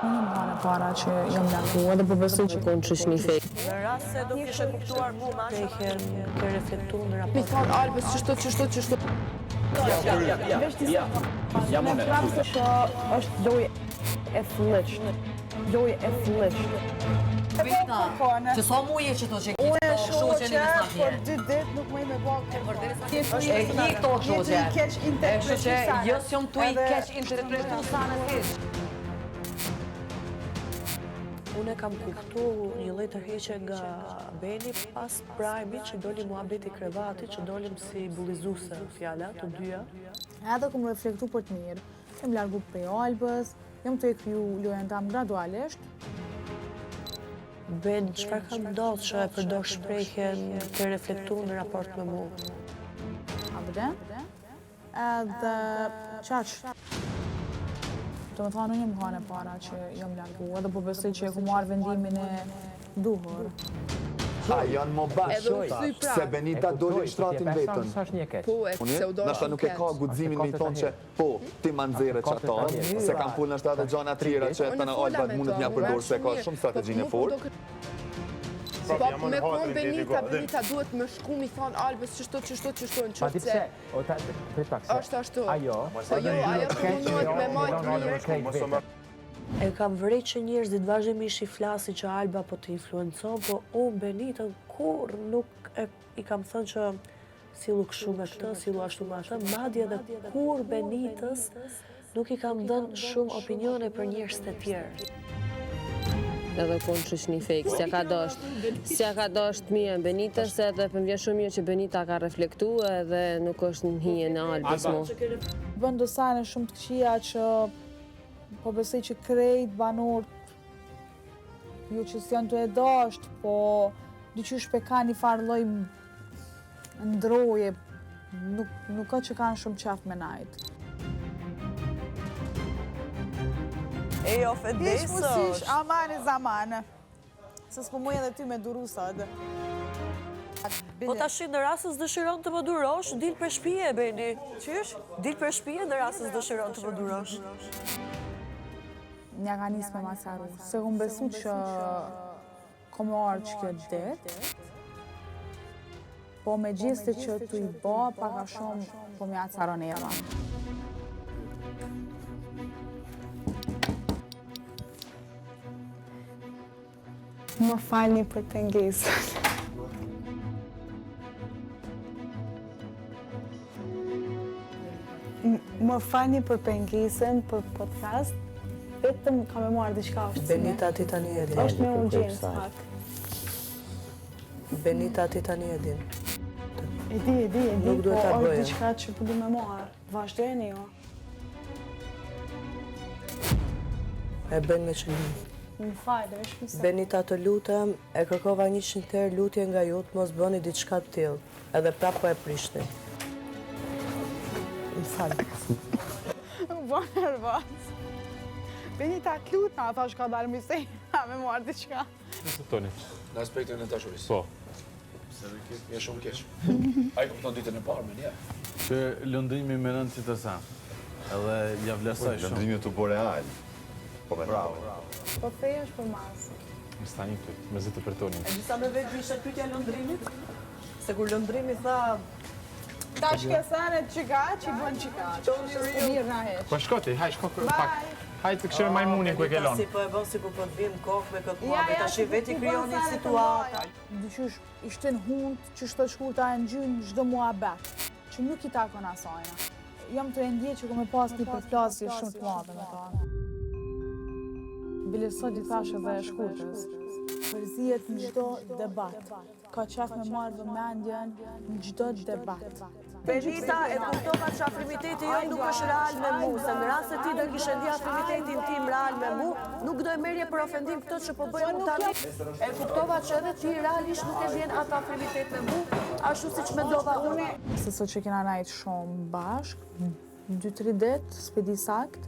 Një mbane para që jam largu edhe po besoj që konë që një fake. Në rast se do kishe kuptuar mu ma që ke reflektu në raport. Mi thonë Albës qështu. jam unë. Që është lojë e fllësht. Lojë e fllësht. Që sa muje që to që kishtë të shoqe një mësna Për 2 ditë nuk më i me bëllë. E një këto shoqe. E shoqe, jësë jom të i keq interpretu sana kishtë. Unë kam kuptu një lloj tërheqje nga Beni pas Prime që doli muhabeti krevati, që dolim si bullizuse fjala të dyja. Edhe kom reflektu për të mirë. Jem largu prej Albës, jam të e kriju lojën tam gradualisht. Ben, çfarë ka ndodhur që e përdor shprehjen ke reflektu në raport me mu? A vëden? Edhe qaq. Të më thonë një mëkane para që jam largu, edhe po besoj që e ku marrë vendimin e duhur. Ha, janë më bashkë, se Benita doli shtratin vetën. Po, e pseudo. Nështë nuk e ka guximin me i thonë që po, ti ma nëzire që ato, se kam punë nështë edhe gjana trira që të në Albat mundet mja përdorë, se ka shumë strategjin e fort. Po, me konë Benita duhet më shku mi thonë Albës qështu në qëtë se. Ashtë ashtu. Ajo të munduhet me majtë mirë. E kam vërejt që njerëzit vazhdimisht i flasin që Alba po të influencon, po unë Benitën kur nuk i kam thënë që sillu kështu me këtë, sillu ashtu me atë, madje edhe kur Benitës nuk i kam dhënë shumë opinione për njerëz të tjerë. Edhe konë që një fake, s'ja ka dosht mirë në Benitës, edhe për vjen shumë mirë që Benita ka reflektu edhe nuk është në hije në Albës mu. Bën do sajnë shumë të këqija që po besoj që krejt banorët jo që s'janë të e dasht, po dyqysh pe ka një farë lloj ndroje, nuk ka që kanë shumë qaf me najt. E jo, fedesosh. Hiq musish, amani zamane. Se s'po muj edhe ty me duru sot. Po tash në rastës dëshiron të më durosh, dil për shtëpi Beni. Qysh? Dil për shtëpi në rastës dëshiron të më durosh. Nja ka njës me macaru, se unë besu që komë arë që kjo det, po me gjiste që tu i ba, paka shumë po me acaron e java. Më falni për pengesën. Më falni për pengesën, për podcast. Vetëm ka me marrë diçka është. Benita ti tani e din. Është me unë gjenë pak. Benita ti tani e din. E di, Nuk duhet ta po bëje. është diçka që po du me marrë. Vazhdojeni jo. E bën me qëllim. Më falë, vesh më se. Benita të lutem, e kërkova 100 herë lutje nga ju të mos bëni diçka të tillë. Edhe prapë po e prishni. Më falë. Më bërë nervos. Benita t'lut na, thash ka dalë misejna me marrë diçka. Nëse toni. Në aspektin e dashurisë. Po. Se je shumë keq. Ai kupton ditën e parë me një. Që lëndrimi me rëndë interesant. Edhe ja vlerësoj shumë. Lëndrimi të boreal. Po me bravo. Po feja është për masë. Më stani këtu, me zë të përtoni. E disa me vetë isha pyetja lëndrimit? Se kur lëndrimi tha... Ta shkesane qika, që i bën qika. Mirë na heq. Po shkoti, haj shko pak. Haj të këshirë majmunin ku e kellon. Si po e bën si ku po të vim kohë me këtë muhabet, tash i veti krijon një situatë. Dyqysh ishte në hund që shto shkurta e në gjynë çdo muhabet, që nuk i takon asajna. Jam të rendje që ku me pas një përplasje shumë të madhe me ta. Bile sot i thash edhe e shkurtës, përzihet në çdo debat. Ka qef me marrë vëmendjen në çdo debat. Benita e kuptova që afrimiteti jo nuk është real me mu, se në rast se ti do kishe ndi afrimitetin tim real me mu, nuk do e merje për ofendim këtë që po bëjmë mu tani. E kuptova që edhe ti realisht nuk e vjen atë afrimitet me mu, ashtu si që mendova une. Se sot që kena najtë shumë bashk, 2-3 ditë, s'pedi sakt,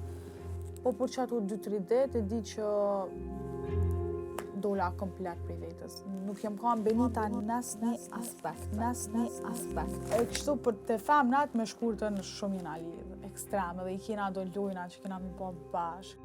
po për që ato 2-3 ditë e di që dola komplet prej vetës. Nuk jem ka në Benita nësë një aspekt. E kështu për të femnat me shkurtën shumë jena lidhë, ekstreme, dhe i kena do lojna që kena mi po bashkë.